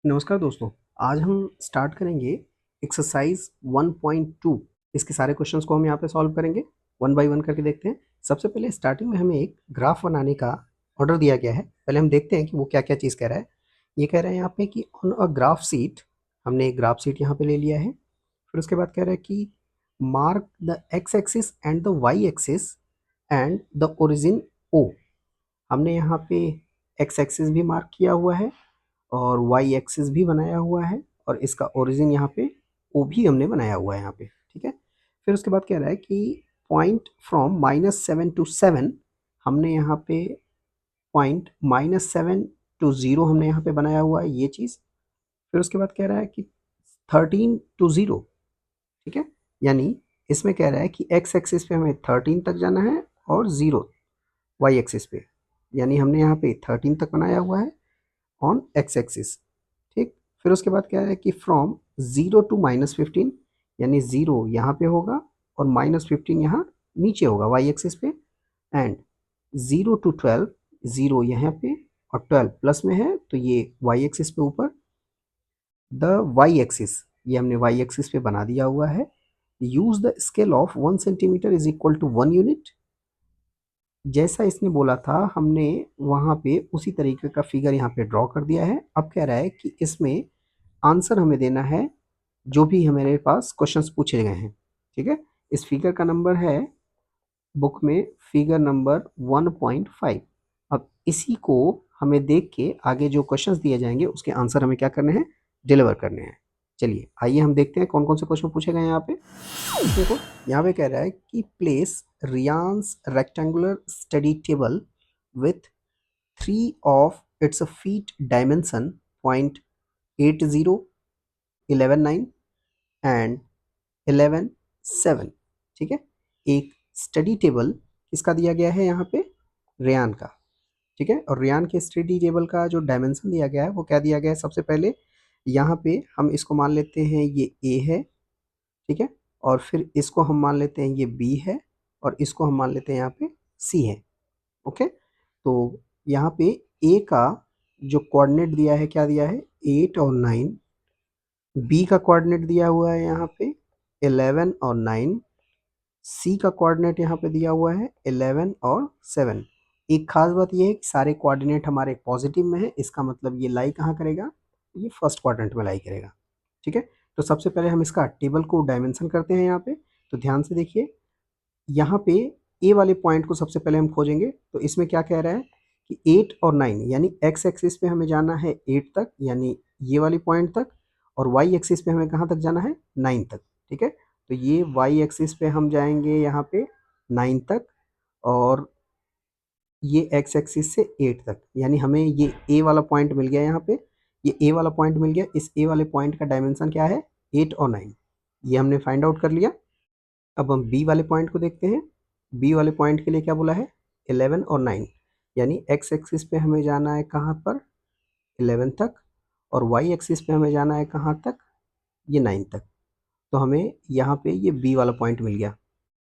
नमस्कार दोस्तों, आज हम स्टार्ट करेंगे एक्सरसाइज 1.2। इसके सारे क्वेश्चंस को हम यहाँ पे सॉल्व करेंगे, वन बाय वन करके देखते हैं। सबसे पहले स्टार्टिंग में हमें एक ग्राफ बनाने का ऑर्डर दिया गया है। पहले हम देखते हैं कि वो क्या-क्या चीज़ कह रहा है। ये कह रहा है यहाँ पे कि ऑन अ ग्राफ शीट, हमने एक ग्राफ शीट यहाँ पे ले लिया है। फिर उसके बाद कह रहा है कि mark the x axis and the y axis and the origin O. हमने यहाँ पे एक्स एक्सिस भी मार्क किया हुआ है और वाई एक्सिस भी बनाया हुआ है और इसका ओरिजिन यहाँ पे ओ भी हमने बनाया हुआ है यहाँ पे, ठीक है। फिर उसके बाद कह रहा है कि पॉइंट फ्रॉम -7 to 7, हमने यहाँ पे पॉइंट -7 to 0 हमने यहाँ पे बनाया हुआ है ये चीज़। फिर उसके बाद कह रहा है कि 13 to 0, ठीक है। यानी इसमें कह रहा है कि एक्स एक्सिस पे हमें 13 तक जाना है और 0 वाई एक्सिस पे, यानी हमने यहाँ पे 13 तक बनाया हुआ है ऑन एक्स एक्सिस, ठीक। फिर उसके बाद क्या है कि फ्रॉम 0 to -15, यानी 0 यहाँ पे होगा और -15 यहाँ नीचे होगा वाई एक्सिस पे, एंड 0 to 12, 0 यहाँ पे और 12 प्लस में है तो ये वाई एक्सिस पे ऊपर। द वाई एक्सिस, ये हमने वाई एक्सिस पे बना दिया हुआ है। Use the scale of 1 centimetre is equal to 1 unit. जैसा इसने बोला था हमने वहाँ पे उसी तरीके का फिगर यहाँ पे ड्रॉ कर दिया है। अब कह रहा है कि इसमें आंसर हमें देना है जो भी हमारे पास क्वेश्चंस पूछे गए हैं, ठीक है। इस फिगर का नंबर है बुक में फिगर नंबर 1.5। अब इसी को हमें देख के आगे जो क्वेश्चंस दिए जाएंगे उसके आंसर हमें क्या करने हैं, डिलीवर करने हैं। चलिए आइए हम देखते हैं कौन कौन से क्वेश्चन पूछे गए हैं यहाँ पे। देखो यहाँ पे कह रहा है कि place Reyansh's rectangular study table with 3 of its feet dimension 0.80, 11.9 and 11.7, ठीक है। एक स्टडी टेबल किसका दिया गया है यहाँ पे, रेयान का, ठीक है। और रेयान के स्टडी टेबल का जो डायमेंशन दिया गया है वो क्या दिया गया है, सबसे पहले यहाँ पे हम इसको मान लेते हैं ये ए है, ठीक है। और फिर इसको हम मान लेते हैं ये बी है और इसको हम मान लेते हैं यहाँ पे सी है, ओके। तो यहाँ पे ए का जो कोऑर्डिनेट दिया है क्या दिया है, 8 और 9। बी का कोऑर्डिनेट दिया हुआ है यहाँ पे 11 और 9। सी का कोऑर्डिनेट यहाँ पे दिया हुआ है 11 और 7। एक खास बात ये है कि सारे कोऑर्डिनेट हमारे पॉजिटिव में है, इसका मतलब ये लाई कहाँ करेगा, ये फर्स्ट क्वाड्रेंट में लाई करेगा, ठीक है। तो सबसे पहले हम इसका टेबल को डायमेंशन करते हैं यहाँ पे। तो ध्यान से देखिए यहाँ पे ए वाले पॉइंट को सबसे पहले हम खोजेंगे। तो इसमें क्या कह रहा है कि 8 और 9, यानी एक्स एक्सिस पे हमें जाना है 8 तक, यानी ये वाली पॉइंट तक, और वाई एक्सिस पे हमें कहाँ तक जाना है, 9 तक, ठीक है। तो ये वाई एक्सिस पे हम जाएंगे यहाँ पे 9 तक और ये एक्स एक्सिस से 8 तक, यानी हमें ये ए वाला पॉइंट मिल गया यहाँ पे। ये ए वाला पॉइंट मिल गया। इस ए वाले पॉइंट का डायमेंशन क्या है, 8 और 9, ये हमने फाइंड आउट कर लिया। अब हम बी वाले पॉइंट को देखते हैं। बी वाले पॉइंट के लिए क्या बोला है, 11 और 9, यानी एक्स एक्सिस पे हमें जाना है कहाँ पर, 11 तक, और वाई एक्सिस पे हमें जाना है कहाँ तक, ये 9 तक। तो हमें यहाँ पे ये बी वाला पॉइंट मिल गया।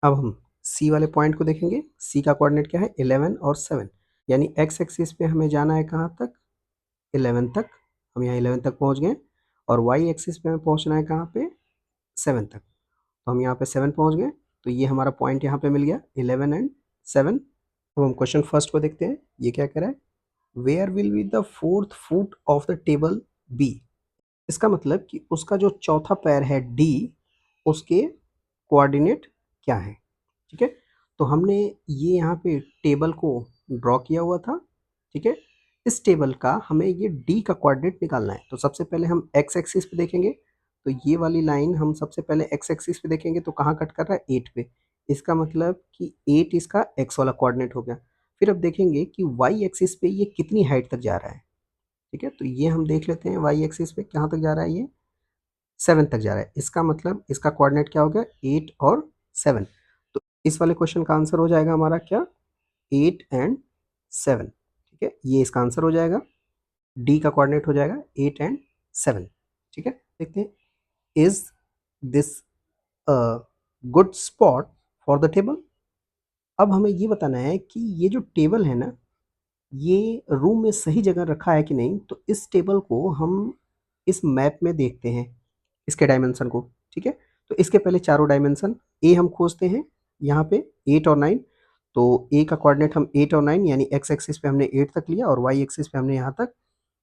अब हम सी वाले पॉइंट को देखेंगे। सी का कोऑर्डिनेट क्या है, 11 और 7, यानी एक्स एक्सिस पे हमें जाना है कहाँ तक, 11 तक। हम यहाँ 11 तक पहुँच गए। और वाई एक्सिस पे हमें पहुँचना है कहाँ पे, 7 तक। तो हम यहाँ पे 7 पहुँच गए। तो ये हमारा पॉइंट यहाँ पे मिल गया 11 एंड 7। अब हम क्वेश्चन फर्स्ट को देखते हैं। ये क्या कह रहा है, where will be the fourth foot of the table be. इसका मतलब कि उसका जो चौथा पैर है डी, उसके कोऑर्डिनेट क्या है, ठीक है। तो हमने ये यहाँ पे टेबल को ड्रॉ किया हुआ था, ठीक है। इस टेबल का हमें ये डी का कोऑर्डिनेट निकालना है। तो सबसे पहले हम एक्स एक्सिस पे देखेंगे। तो ये वाली लाइन हम सबसे पहले एक्स एक्सिस पे देखेंगे तो कहाँ कट कर रहा है, 8 पे। इसका मतलब कि 8 इसका एक्स वाला कोऑर्डिनेट हो गया। फिर अब देखेंगे कि वाई एक्सिस पे ये कितनी हाइट तक जा रहा है, ठीक है। तो ये हम देख लेते हैं वाई एक्सिस पे कहाँ तक जा रहा है, ये 7 तक जा रहा है। इसका मतलब इसका कोऑर्डिनेट क्या हो गया, 8 और 7। तो इस वाले क्वेश्चन का आंसर हो जाएगा हमारा क्या, 8 एंड 7, ठीक है। ये इसका आंसर हो जाएगा। डी का कोऑर्डिनेट हो जाएगा 8 एंड 7, ठीक है। देखते हैं, is this a good spot for the table. अब हमें ये बताना है कि ये जो टेबल है ना, ये रूम में सही जगह रखा है कि नहीं। तो इस टेबल को हम इस मैप में देखते हैं इसके डायमेंशन को, ठीक है। तो इसके पहले चारों डायमेंशन ए हम खोजते हैं यहाँ पे 8 और 9। तो ए का कोऑर्डिनेट हम 8 और 9 यानी एक्स एक्सिस पे हमने 8 तक लिया और वाई एक्सिस पे हमने यहाँ तक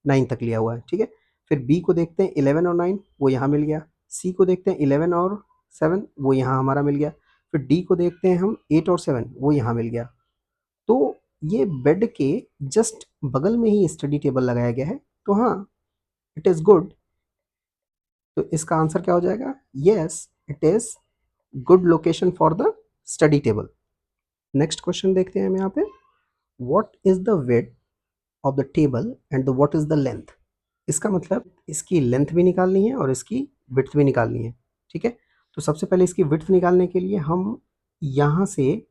9 तक लिया हुआ है, ठीक है। फिर बी को देखते हैं 11 और 9, वो यहाँ मिल गया। सी को देखते हैं 11 और 7, वो यहाँ हमारा मिल गया। फिर डी को देखते हैं हम 8 और 7, वो यहाँ मिल गया। तो ये बेड के जस्ट बगल में ही स्टडी टेबल लगाया गया है, तो हाँ, इट इज़ गुड। तो इसका आंसर क्या हो जाएगा? Yes, it is good location for the study table. Next question देखते हैं हम यहाँ पे, what is the width of the table and the what is the length. इसका मतलब इसकी लेंथ भी निकालनी है और इसकी विड्थ भी निकालनी है, ठीक है। तो सबसे पहले इसकी विड्थ निकालने के लिए हम यहाँ से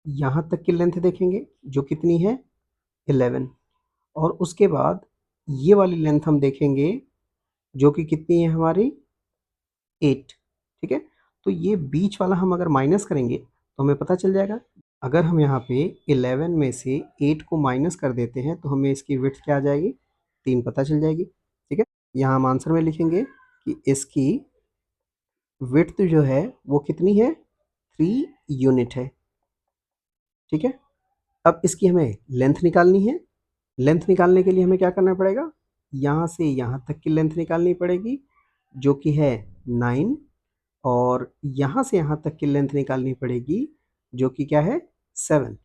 यहाँ तक की लेंथ देखेंगे जो कितनी है 11, और उसके बाद ये वाली लेंथ हम देखेंगे जो कि कितनी है हमारी 8, ठीक है। तो ये बीच वाला हम अगर माइनस करेंगे तो हमें पता चल जाएगा। अगर हम यहाँ पे 11 में से 8 को माइनस कर देते हैं तो हमें इसकी विड्थ क्या आ जाएगी, 3 पता चल जाएगी, ठीक है। यहाँ हम आंसर में लिखेंगे कि इसकी विड्थ जो है वो कितनी है, 3 यूनिट है, ठीक है। अब इसकी हमें लेंथ निकालनी है। लेंथ निकालने के लिए हमें क्या करना पड़ेगा, यहाँ से यहाँ तक की लेंथ निकालनी पड़ेगी जो कि है 9, और यहाँ से यहाँ तक की लेंथ निकालनी पड़ेगी जो कि क्या है 7।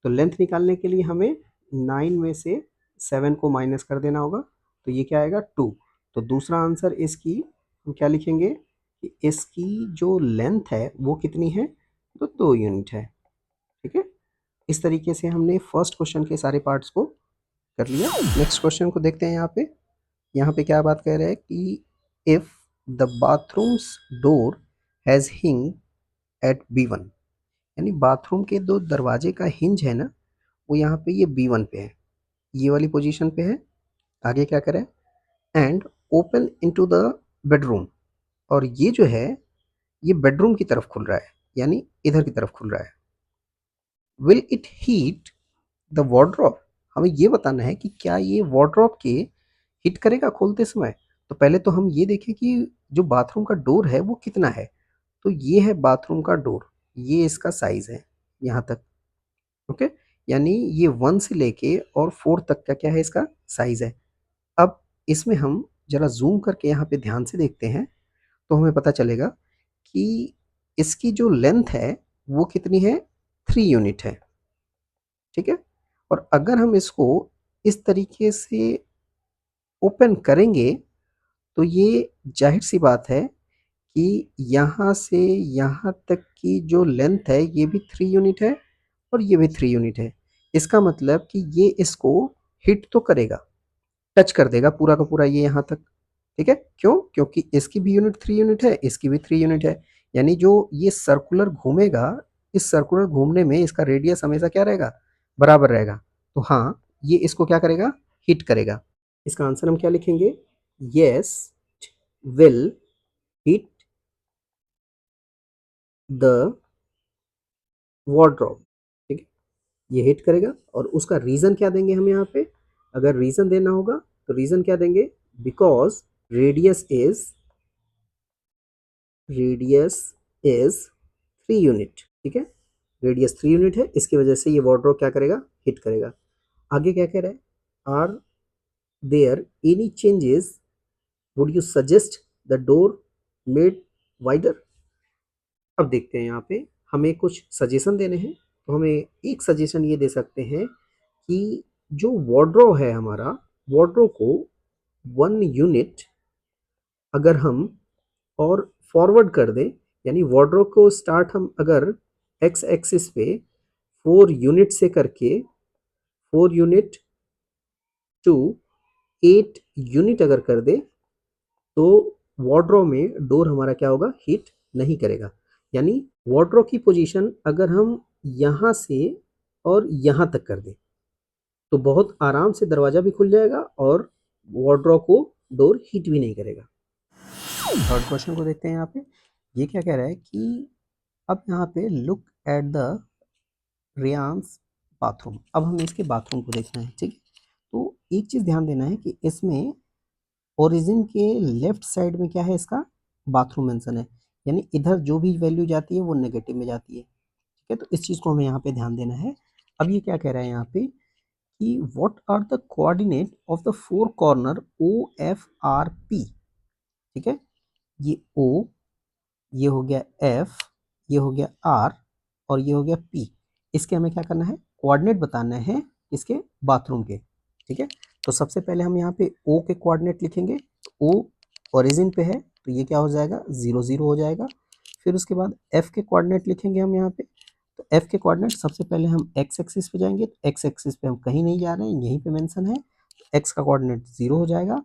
तो लेंथ निकालने के लिए हमें 9 में से 7 को माइनस कर देना होगा, तो ये क्या आएगा 2। तो दूसरा आंसर इसकी हम क्या लिखेंगे कि इसकी जो लेंथ है वो कितनी है, तो 2 यूनिट है, ठीक है। इस तरीके से हमने फर्स्ट क्वेश्चन के सारे पार्ट्स को कर लिया। नेक्स्ट क्वेश्चन को देखते हैं। यहाँ पे क्या बात कह रहा है कि if the bathrooms door has हिंग एट B1, यानी बाथरूम के दो दरवाजे का हिंज है ना, वो यहाँ पे ये B1 पे है, ये वाली पोजीशन पे है। आगे क्या करें, and open into the bedroom, और ये जो है ये बेडरूम की तरफ खुल रहा है, यानी इधर की तरफ खुल रहा है। Will it heat the wardrobe, हमें ये बताना है कि क्या ये वार्डरोब के हिट करेगा खोलते समय। तो पहले तो हम ये देखें कि जो बाथरूम का डोर है वो कितना है। तो ये है बाथरूम का डोर, ये इसका साइज है यहाँ तक, ओके। यानी ये 1 से लेके और 4 तक का क्या है इसका साइज है। अब इसमें हम जरा जूम करके यहाँ पे ध्यान से देखते हैं तो हमें पता चलेगा कि इसकी जो लेंथ है वो कितनी है, 3 यूनिट है, ठीक है। और अगर हम इसको इस तरीके से ओपन करेंगे तो ये जाहिर सी बात है कि यहाँ से यहाँ तक की जो लेंथ है ये भी 3 यूनिट है और ये भी 3 यूनिट है। इसका मतलब कि ये इसको हिट तो करेगा, टच कर देगा पूरा का पूरा ये यहाँ तक, ठीक है। क्यों? क्योंकि इसकी भी यूनिट 3 यूनिट है, इसकी भी 3 यूनिट है। यानी जो ये सर्कुलर घूमेगा, इस सर्कुलर घूमने में इसका रेडियस हमेशा क्या रहेगा, बराबर रहेगा। तो हाँ, ये इसको क्या करेगा, हिट करेगा। इसका आंसर हम क्या लिखेंगे, yes will hit the wardrobe, ठीक है। ये हिट करेगा और उसका रीजन क्या देंगे हम यहाँ पे, अगर रीजन देना होगा तो रीजन क्या देंगे, because radius is radius is 3 unit, ठीक है। रेडियस 3 यूनिट है, इसकी वजह से ये वार्डरोब क्या करेगा, हिट करेगा। आगे क्या कह रहा है, are there any changes, would you suggest the door made wider. अब देखते हैं यहाँ पे हमें कुछ सजेशन देने हैं, तो हमें एक सजेशन ये दे सकते हैं कि जो वार्डरोब है हमारा, वार्डरोब को 1 यूनिट अगर हम और फॉरवर्ड कर दें, यानी वार्डरोब को स्टार्ट हम अगर एक्स एक्सिस पे 4 यूनिट से करके 4 यूनिट टू 8 यूनिट अगर कर दे तो वार्डरोब में डोर हमारा क्या होगा, हिट नहीं करेगा। यानी वार्डरोब की पोजीशन अगर हम यहाँ से और यहाँ तक कर दें तो बहुत आराम से दरवाजा भी खुल जाएगा और वार्डरोब को डोर हिट भी नहीं करेगा। थर्ड क्वेश्चन को देखते हैं। यहाँ पे ये क्या कह रहा है कि अब यहाँ पे लुक एट द रेयांस बाथरूम। अब हमें इसके बाथरूम को देखना है, ठीक है। तो एक चीज़ ध्यान देना है कि इसमें ओरिजिन के लेफ्ट साइड में क्या है, इसका बाथरूम मेंशन है, यानी इधर जो भी वैल्यू जाती है वो नेगेटिव में जाती है। ठीक है, तो इस चीज़ को हमें यहाँ पे ध्यान देना है। अब ये क्या कह रहा है यहाँ पे कि what are the coordinate of the four corner O F R P. ठीक है, ये ओ, ये हो गया एफ, ये हो गया आर और ये हो गया पी। इसके हमें क्या करना है, कोऑर्डिनेट बताना है इसके बाथरूम के। ठीक है, तो सबसे पहले हम यहाँ पे ओ के कोऑर्डिनेट लिखेंगे। ओ ओरिजिन पे है तो ये क्या हो जाएगा, 0 0 हो जाएगा। फिर उसके बाद एफ के कोऑर्डिनेट लिखेंगे हम यहाँ पे। तो एफ के कोऑर्डिनेट सबसे पहले हम एक्स एक्सिस पे जाएंगे, तो एक्स एक्सिस पे हम कहीं नहीं जा रहे हैं, यहीं पे मेंशन है। एक्स का कोऑर्डिनेट 0 हो जाएगा।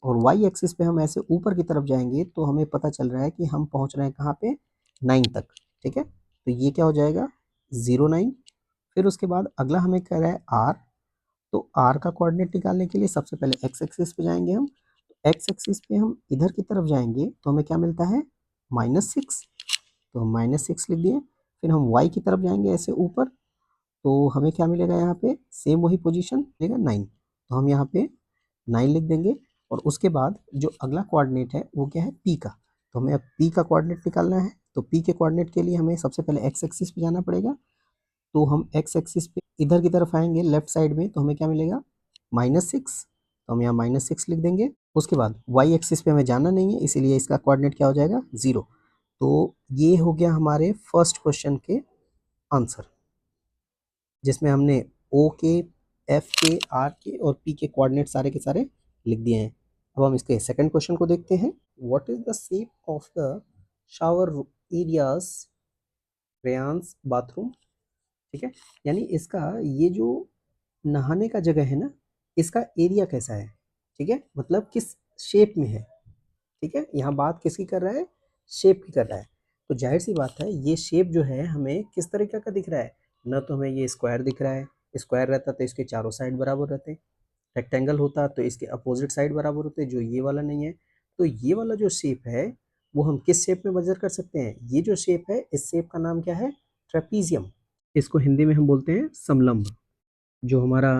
और वाई एक्सिस पे हम ऐसे ऊपर की तरफ जाएंगे तो हमें पता चल रहा है कि हम पहुंच रहे हैं कहाँ पे, 9 तक। ठीक है, तो ये क्या हो जाएगा, 0 9। फिर उसके बाद अगला हमें कह रहा है आर। तो आर का कोऑर्डिनेट निकालने के लिए सबसे पहले एक्स एक्सिस पे जाएंगे हम। एक्स एक्सिस पे हम इधर की तरफ जाएंगे तो हमें क्या मिलता है, -6। तो हम -6 लिख दिए। फिर हम वाई की तरफ जाएंगे ऐसे ऊपर, तो हमें क्या मिलेगा यहाँ पे, सेम वही पोजीशन मिलेगा 9। तो हम यहाँ पे 9 लिख देंगे। और उसके बाद जो अगला कोऑर्डिनेट है वो क्या है, पी का। तो हमें अब पी का कोऑर्डिनेट निकालना है। तो पी के कोऑर्डिनेट के लिए हमें सबसे पहले एक्स एक्सिस पे जाना पड़ेगा। तो हम एक्स एक्सिस पे इधर की तरफ आएंगे लेफ्ट साइड में, तो हमें क्या मिलेगा, -6। तो हम यहाँ -6 लिख देंगे। उसके बाद वाई एक्सिस पे हमें जाना नहीं है, इसीलिए इसका कोऑर्डिनेट क्या हो जाएगा, 0। तो ये हो गया हमारे फर्स्ट क्वेश्चन के आंसर, जिसमें हमने ओ के, एफ के, आर के और पी के कोऑर्डिनेट सारे के सारे लिख दिए हैं। अब हम इसके सेकंड क्वेश्चन को देखते हैं। What is the shape of the shower areas Reyansh's bathroom. ठीक है, यानी इसका ये जो नहाने का जगह है ना, इसका एरिया कैसा है। ठीक है, मतलब किस शेप में है। ठीक है, यहाँ बात किसकी कर रहा है, शेप की कर रहा है। तो जाहिर सी बात है ये शेप जो है हमें किस तरीके का दिख रहा है, न तो हमें ये स्क्वायर दिख रहा है। स्क्वायर रहता तो इसके चारों साइड बराबर रहते, रेक्टेंगल होता तो इसके अपोजिट साइड बराबर होते, जो ये वाला नहीं है। तो ये वाला जो शेप है वो हम किस शेप में मेजर कर सकते हैं, ये जो शेप है इस शेप का नाम क्या है, ट्रेपीजियम। इसको हिंदी में हम बोलते हैं समलंब। जो हमारा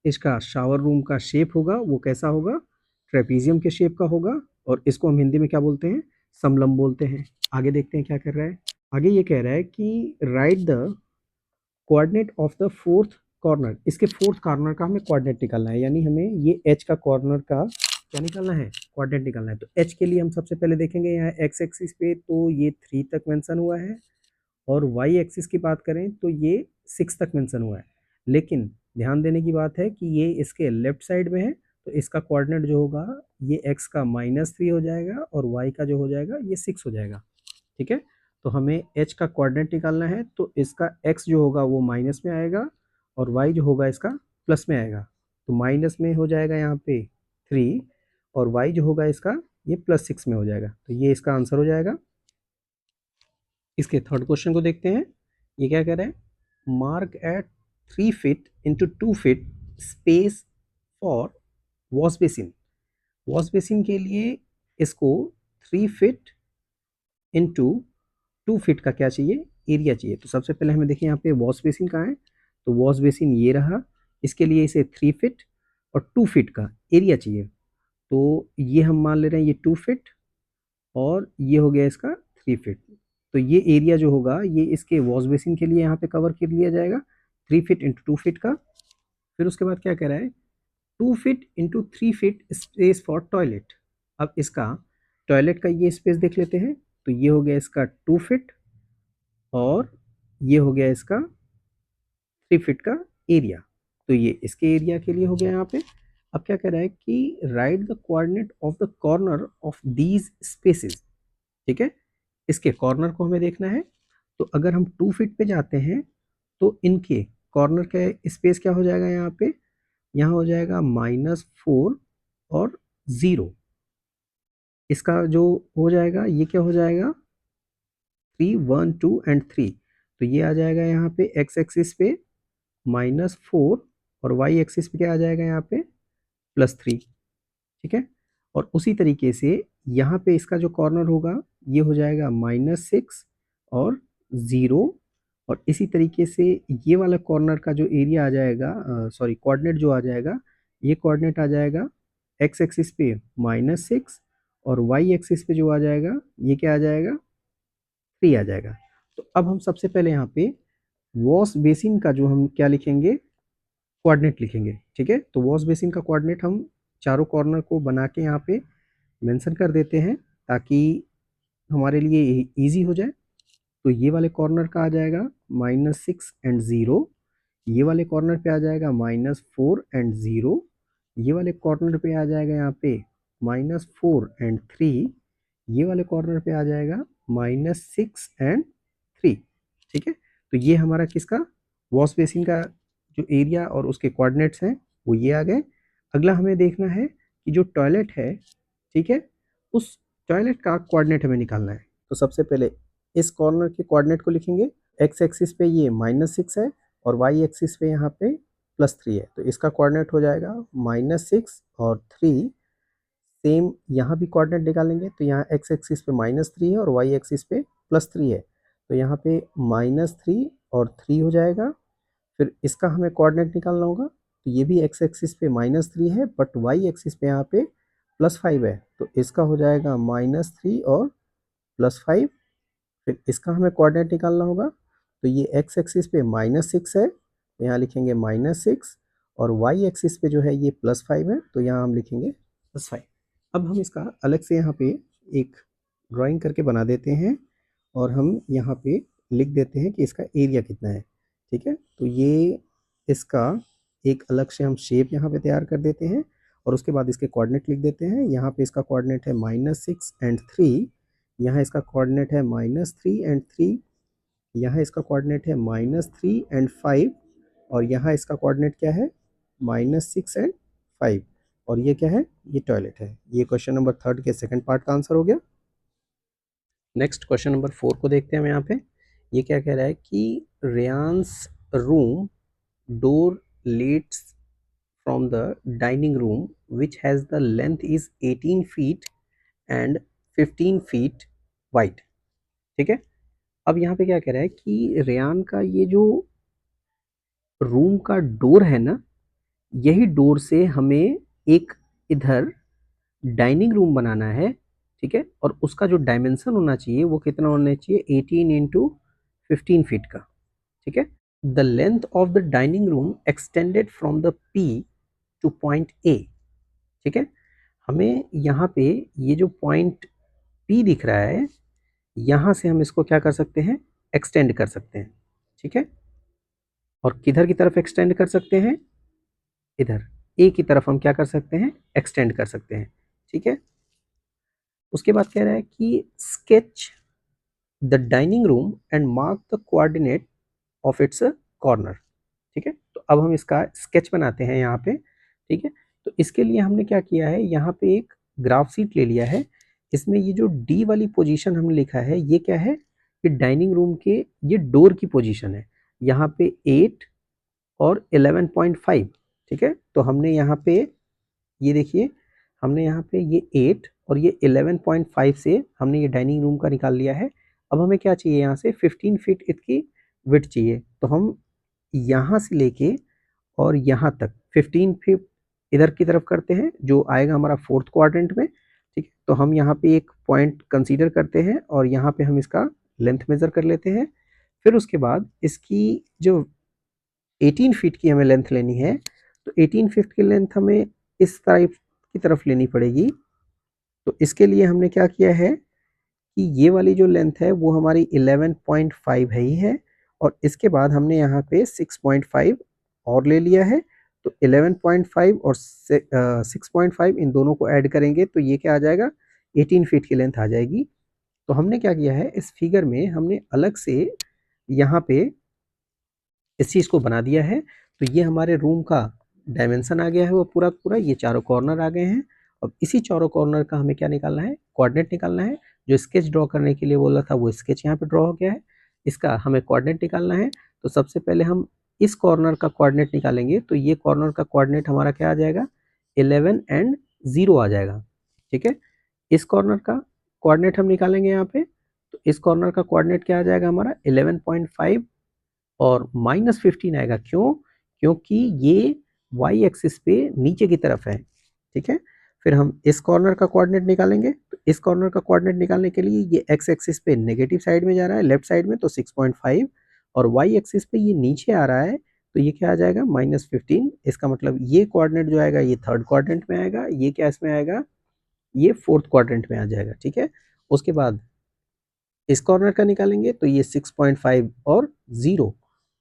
इसका शावर रूम का शेप होगा वो कैसा होगा, ट्रेपीजियम के शेप का होगा। और इसको हम हिंदी में क्या बोलते हैं, समलंब बोलते हैं। आगे देखते हैं क्या कर रहा है। आगे ये कह रहा है कि right the coordinate of the fourth corner. इसके फोर्थ कॉर्नर का हमें कोऑर्डिनेट निकालना है, यानी हमें ये एच का कॉर्नर का क्या निकालना है, कोऑर्डिनेट निकालना है। तो एच के लिए हम सबसे पहले देखेंगे यहाँ एक्स एक्सिस पे तो ये 3 तक मेंशन हुआ है, और वाई एक्सिस की बात करें तो ये 6 तक मेंशन हुआ है। लेकिन ध्यान देने की बात है कि ये इसके लेफ्ट साइड में है, तो इसका कोऑर्डिनेट जो होगा ये एक्स का -3 हो जाएगा और वाई का जो हो जाएगा ये 6 हो जाएगा। ठीक है, तो हमें एच का कोऑर्डिनेट निकालना है, तो इसका एक्स जो होगा वो माइनस में आएगा और वाई जो होगा इसका प्लस में आएगा। तो माइनस में हो जाएगा यहाँ पे 3 और वाई जो होगा इसका ये +6 में हो जाएगा। तो ये इसका आंसर हो जाएगा। इसके थर्ड क्वेश्चन को देखते हैं। ये क्या कह रहा है, mark at 3 feet into 2 feet space for wash basin. Wash basin के लिए इसको 3 फीट इंटू 2 फीट का क्या चाहिए, एरिया चाहिए। तो सबसे पहले हमें देखिए यहाँ पे वॉश बेसिन कहाँ है, तो वॉश बेसिन ये रहा। इसके लिए इसे 3 फीट और 2 फीट का एरिया चाहिए। तो ये हम मान ले रहे हैं ये 2 फीट और ये हो गया इसका 3 फीट। तो ये एरिया जो होगा ये इसके वॉश बेसिन के लिए यहाँ पे कवर कर लिया जाएगा, 3 फीट इंटू 2 फीट का। फिर उसके बाद क्या कह रहा है, 2 feet into 3 feet space for toilet. अब इसका टॉयलेट का ये स्पेस देख लेते हैं। तो ये हो गया इसका 2 फीट और ये हो गया इसका 3 फीट का एरिया। तो ये इसके एरिया के लिए हो गया यहाँ पे। अब क्या कह रहा है कि right the coordinate of the corner of these spaces. ठीक है, इसके कॉर्नर को हमें देखना है। तो अगर हम 2 फीट पे जाते हैं तो इनके कॉर्नर का स्पेस क्या हो जाएगा, यहाँ पे यहाँ हो जाएगा -4 और 0। इसका जो हो जाएगा ये क्या हो जाएगा, 3 1 2 एंड 3। तो ये आ जाएगा यहाँ पे एक्स एक्सिस पे -4 और वाई एक्सिस पे क्या आ जाएगा यहाँ पे +3। ठीक है, और उसी तरीके से यहाँ पे इसका जो कॉर्नर होगा ये हो जाएगा -6 और 0। और इसी तरीके से ये वाला कॉर्नर का जो एरिया आ जाएगा, सॉरी कोऑर्डिनेट जो आ जाएगा, ये कोऑर्डिनेट आ जाएगा एक्स एक्सिस पे -6 और वाई एक्सिस पे जो आ जाएगा ये क्या आ जाएगा, 3 आ जाएगा। तो अब हम सबसे पहले यहाँ पे वॉश बेसिन का जो हम क्या लिखेंगे, कोऑर्डिनेट लिखेंगे। ठीक है, तो वॉश बेसिन का कोऑर्डिनेट हम चारों कॉर्नर को बना के यहाँ पे मेंशन कर देते हैं ताकि हमारे लिए इजी हो जाए। तो ये वाले कॉर्नर का आ जाएगा -6 एंड 0, ये वाले कॉर्नर पे आ जाएगा -4 एंड 0, ये वाले कॉर्नर पे आ जाएगा यहाँ पे -4 एंड 3, ये वाले कॉर्नर पे आ जाएगा -6 एंड 3। ठीक है, तो ये हमारा किसका, वॉश बेसिन का जो एरिया और उसके कोऑर्डिनेट्स हैं वो ये आ गए। अगला हमें देखना है कि जो टॉयलेट है, ठीक है, उस टॉयलेट का कोऑर्डिनेट हमें निकालना है। तो सबसे पहले इस कॉर्नर के कोऑर्डिनेट को लिखेंगे। एक्स एक्सिस पे ये -6 है और वाई एक्सिस पे यहाँ पे +3 है, तो इसका कोऑर्डिनेट हो जाएगा -6 और 3। सेम यहाँ भी कोऑर्डिनेट निकालेंगे, तो यहाँ एक्स एक्सिस पे -3 है और वाई एक्सिस पे +3 है, तो यहाँ पे -3 और 3 हो जाएगा। फिर इसका हमें कोऑर्डिनेट निकालना होगा, तो ये भी एक्स एक्सिस पे -3 है बट वाई एक्सिस पे यहाँ पे +5 है, तो इसका हो जाएगा -3 और +5। फिर इसका हमें कोऑर्डिनेट निकालना होगा, तो ये एक्स एक्सिस पे -6 है, तो यहाँ लिखेंगे -6 और वाई एक्सिस पे जो है ये +5 है, तो यहाँ हम लिखेंगे +5। अब हम इसका अलग से यहाँ पे एक ड्राइंग करके बना देते हैं और हम यहाँ पे लिख देते हैं कि इसका एरिया कितना है। ठीक है, तो ये इसका एक अलग से हम शेप यहाँ पे तैयार कर देते हैं और उसके बाद इसके कोऑर्डिनेट लिख देते हैं। यहाँ पे इसका कोऑर्डिनेट है -6 एंड 3, यहाँ इसका कोऑर्डिनेट है -3 एंड 3, यहाँ इसका कोऑर्डिनेट है -3 एंड 5 और यहाँ इसका कोऑर्डिनेट क्या है, -6 एंड 5। और ये क्या है, ये टॉयलेट है। ये क्वेश्चन नंबर 3 के सेकंड पार्ट का आंसर हो गया। नेक्स्ट क्वेश्चन नंबर 4 को देखते हैं हम यहाँ पे। ये क्या कह रहा है कि Reyansh's room door leads from the dining room which has the length is 18 feet and 15 feet wide. ठीक है, अब यहाँ पे क्या कह रहा है कि रेयान का ये जो रूम का डोर है ना, यही डोर से हमें एक इधर डाइनिंग रूम बनाना है। ठीक है, और उसका जो डायमेंशन होना चाहिए वो कितना होना चाहिए, 18 इंटू 15 फीट का। ठीक है, the length of the dining room extended from the P two point A. ठीक है, हमें यहाँ पे ये जो पॉइंट पी दिख रहा है, यहाँ से हम इसको क्या कर सकते हैं, एक्सटेंड कर सकते हैं। ठीक है, और किधर की तरफ एक्सटेंड कर सकते हैं, इधर ए की तरफ हम क्या कर सकते हैं, एक्सटेंड कर सकते हैं। ठीक है, उसके बाद कह रहा है कि sketch the dining room and mark the coordinate of its corner. ठीक है, तो अब हम इसका स्केच बनाते हैं यहाँ पे। ठीक है, तो इसके लिए हमने क्या किया है, यहाँ पे एक ग्राफ शीट ले लिया है। इसमें ये जो डी वाली पोजीशन हमने लिखा है ये क्या है, कि डाइनिंग रूम के ये डोर की पोजीशन है। यहाँ पे 8 और 11.5। ठीक है, तो हमने यहाँ पे ये देखिए, हमने यहाँ पे ये 8 और ये 11.5 से हमने ये डाइनिंग रूम का निकाल लिया है। अब हमें क्या चाहिए, यहाँ से 15 फीट इसकी विड्थ चाहिए, तो हम यहाँ से लेके और यहाँ तक 15 फीट इधर की तरफ करते हैं, जो आएगा हमारा फोर्थ क्वाड्रेंट में। ठीक है, तो हम यहाँ पे एक पॉइंट कंसीडर करते हैं और यहाँ पे हम इसका लेंथ मेजर कर लेते हैं। फिर उसके बाद इसकी जो 18 फीट की हमें लेंथ लेनी है, तो 18 फीट की लेंथ हमें इस टाइप की तरफ लेनी पड़ेगी। तो इसके लिए हमने क्या किया है कि ये वाली जो लेंथ है वो हमारी 11.5 है ही है, और इसके बाद हमने यहाँ पे 6.5 और ले लिया है। तो 11.5 और 6.5 इन दोनों को ऐड करेंगे तो ये क्या आ जाएगा, 18 फीट की लेंथ आ जाएगी। तो हमने क्या किया है, इस फिगर में हमने अलग से यहाँ पे इस चीज़ को बना दिया है। तो ये हमारे रूम का डायमेंशन आ गया है वो पूरा पूरा, ये चारों कॉर्नर आ गए हैं। अब इसी चारों कॉर्नर का हमें क्या निकालना है, कोऑर्डिनेट निकालना है। जो स्केच ड्रॉ करने के लिए बोला था वो स्केच यहाँ पे ड्रॉ हो गया है, इसका हमें कोऑर्डिनेट निकालना है। तो सबसे पहले हम इस कॉर्नर का कोऑर्डिनेट निकालेंगे, तो ये कॉर्नर का कोऑर्डिनेट हमारा क्या आ जाएगा, 11 एंड 0 आ जाएगा। ठीक है, इस कॉर्नर का कोऑर्डिनेट हम निकालेंगे यहाँ पे, तो इस कॉर्नर का कोऑर्डिनेट क्या आ जाएगा हमारा 11.5 और -15 आएगा। क्यों, क्योंकि ये वाई एक्सिस पे नीचे की तरफ है। ठीक है, फिर हम इस कॉर्नर का कोऑर्डिनेट निकालेंगे। तो इस कॉर्नर का कोऑर्डिनेट निकालने के लिए ये एक्स एक्सिस पे नेगेटिव साइड में जा रहा है लेफ्ट साइड में, तो 6.5, और वाई एक्सिस पे ये नीचे आ रहा है, तो ये क्या आ जाएगा -15। इसका मतलब ये कोऑर्डिनेट जो आएगा ये थर्ड क्वाड्रेंट में आएगा, ये क्या इसमें आएगा, ये फोर्थ क्वाड्रेंट में आ जाएगा। ठीक है, उसके बाद इस कॉर्नर का निकालेंगे तो ये 6.5 और 0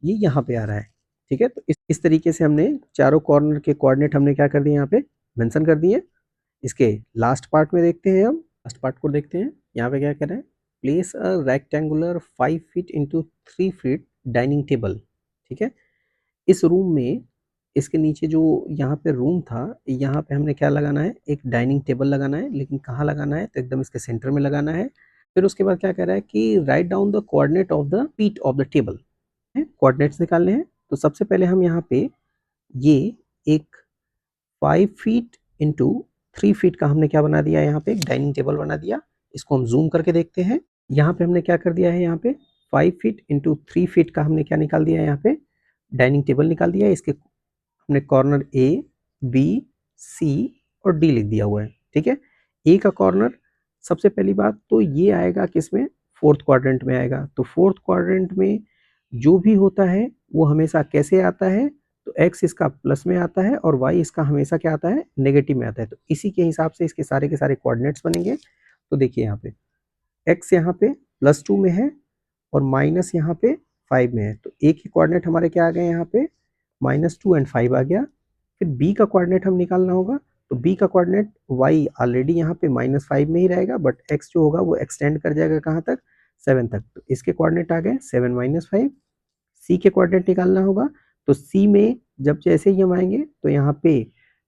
ये यहाँ पे आ रहा है। ठीक है, तो इस तरीके से हमने चारों कॉर्नर के कोऑर्डिनेट हमने क्या कर दिए यहाँ पे मेंशन कर दिए। इसके लास्ट पार्ट में देखते हैं, हम लास्ट पार्ट को देखते हैं। यहाँ पे क्या कह रहा है, place a rectangular 5 feet into 3 feet dining table. ठीक है, इस रूम में इसके नीचे जो यहाँ पे रूम था, यहाँ पे हमने क्या लगाना है, एक डाइनिंग टेबल लगाना है, लेकिन कहाँ लगाना है, तो एकदम इसके सेंटर में लगाना है। फिर उसके बाद क्या कह रहा है कि write down the coordinate of the feet of the table है, कोऑर्डिनेट्स निकालने हैं। तो सबसे पहले हम यहाँ पे ये एक 5 फीट इंटू 3 फीट का हमने क्या बना दिया, यहाँ पे एक डाइनिंग टेबल बना दिया। इसको हम जूम करके देखते हैं। यहाँ पे हमने क्या कर दिया है, यहाँ पे 5 फीट इंटू 3 फीट का हमने क्या निकाल दिया है, यहाँ पे डाइनिंग टेबल निकाल दिया है। इसके हमने कॉर्नर ए, बी, सी और डी लिख दिया हुआ है। ठीक है, ए का कॉर्नर सबसे पहली बात तो ये आएगा किसमें, फोर्थ क्वाड्रेंट में आएगा। तो फोर्थ क्वाड्रेंट में जो भी होता है वो हमेशा कैसे आता है, तो x इसका प्लस में आता है और y इसका हमेशा क्या आता है, नेगेटिव में आता है। तो इसी के हिसाब से इसके सारे के सारे कोऑर्डिनेट्स बनेंगे। तो देखिए यहाँ पे x यहाँ पे +2 में है और माइनस यहाँ पे 5 में है, तो एक ही कोऑर्डिनेट हमारे क्या आ गए यहाँ पे, -2 एंड 5 आ गया। फिर b का कोऑर्डिनेट हम निकालना होगा। तो b का कोऑर्डिनेट y ऑलरेडी यहाँ पे -5 में ही रहेगा, बट x जो होगा वो एक्सटेंड कर जाएगा कहाँ तक, 7 तक। तो इसके कोऑर्डिनेट आ गए 7 - 5। सी के कोऑर्डिनेट निकालना होगा। तो सी में जब जैसे ही हम आएंगे तो यहाँ पे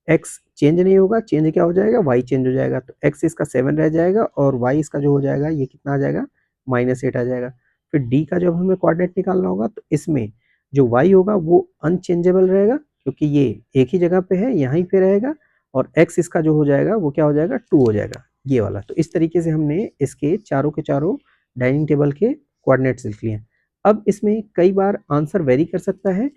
एक्स चेंज नहीं होगा, चेंज क्या हो जाएगा, वाई चेंज हो जाएगा। तो एक्स इसका 7 रह जाएगा और वाई इसका जो हो जाएगा ये कितना आ जाएगा, -8 आ जाएगा। फिर डी का जब हमें कोऑर्डिनेट निकालना होगा तो इसमें जो वाई होगा वो अनचेंजेबल रहेगा, क्योंकि ये एक ही जगह पे है, यहीं पे रहेगा। और एक्स इसका जो हो जाएगा वो क्या हो जाएगा, 2 हो जाएगा, ये वाला। तो इस तरीके से हमने इसके चारों के चारों डाइनिंग टेबल के कोऑर्डिनेट्स लिख लिए। अब इसमें कई बार आंसर वेरी कर सकता है,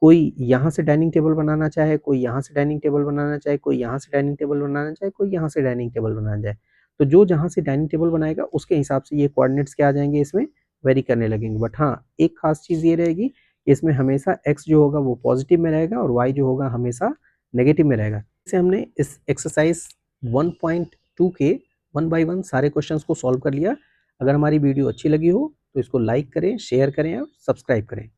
कोई यहाँ से डाइनिंग टेबल बनाना चाहे, कोई यहाँ से डाइनिंग टेबल बनाना चाहे, कोई यहाँ से डाइनिंग टेबल बनाना चाहे, कोई यहाँ से डाइनिंग टेबल बनाना चाहे। तो जो जहाँ से डाइनिंग टेबल बनाएगा उसके हिसाब से ये कोऑर्डिनेट्स क्या आ जाएंगे, इसमें वेरी करने लगेंगे। बट हाँ, एक खास चीज़ ये रहेगी कि इसमें हमेशा एक्स जो होगा वो पॉजिटिव में रहेगा और वाई जो होगा हमेशा नेगेटिव में रहेगा। इसे हमने इस एक्सरसाइज 1.2 के 1 बाय 1 सारे क्वेश्चंस को सॉल्व कर लिया। अगर हमारी वीडियो अच्छी लगी हो तो इसको लाइक करें, शेयर करें और सब्सक्राइब करें।